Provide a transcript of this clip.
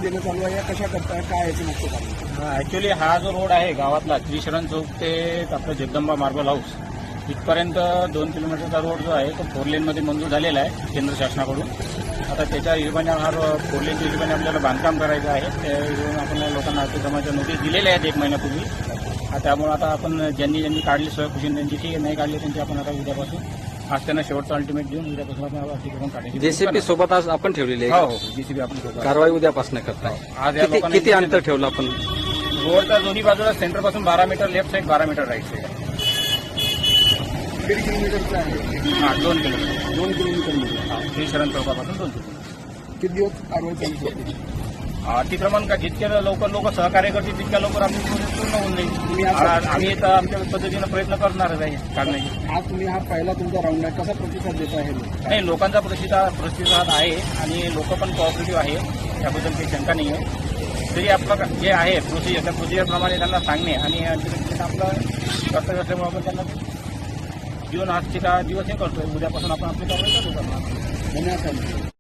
पद्धतीने चालू आहे या कशा करताय, काय याचं मुख्य कारण? ऍक्च्युली हा जो रोड आहे गावातला त्रिशरण चौक ते आपलं जगदंबा मार्बल हाऊस इथपर्यंत 2 किलोमीटरचा रोड जो आहे तो 4 लेनमध्ये मंजूर झालेला आहे केंद्र शासनाकडून. आता त्याच्या हिशोबाने हा 4 लेनच्या हिशोबाने आपल्याला बांधकाम करायचं आहे. त्या हिशोबाने आपण लोकांना आर्थिक जमाच्या नोटीस दिलेल्या आहेत 1 महिन्यापूर्वी. त्यामुळे आता आपण ज्यांनी काढली सोयखुशीने त्यांची ठीक आहे, नाही काढली त्यांची आपण आता उद्यापासून आज त्यांना शेवटचा अल्टिमेट देऊन उद्यापासून आपण अतिक्रमण काढायची. जेसीबी सोबत आज आपण ठेवलेली आहे. हो जेसीबी आपण सोबत. कारवाई उद्यापासून करताय. आज या लोकांना किती अंतर ठेवलं आपण? रोडच्या दोन्ही बाजूला सेंटरपासून 12 metre left side, 12 metre right side. किती किलोमीटरचं आहे? 2 किलोमीटर. 2 किलोमीटर. त्रिशरण चौकापासून 2 किलोमीटर. किती दिवस कारवाई चालू होती? अतिक्रमण का जितक्या लवकर लोक सहकार्य करतील तितक्या लवकर आपली पूर्ण होऊन जाईल. आम्ही तर आमच्या पद्धतीनं प्रयत्न करणारच आहे काढण्याची. आज तुम्ही हा पहिला तुमचा राऊंड आहे, कसा प्रतिसाद देत आहे? नाही, लोकांचा प्रतिसाद आहे आणि लोक पण कोऑपरेटिव्ह आहे, त्याबद्दल काही शंका नाही आहे. तरी आपलं जे आहे प्रोसिजर त्या प्रोसिजरप्रमाणे त्यांना सांगणे आणि आपलं कर्तव्य असल्यामुळे आपण त्यांना जीवन आजचे दिवस हे करतोय. उद्यापासून आपण आपली कारवाई चालू करणार. धन्यवाद.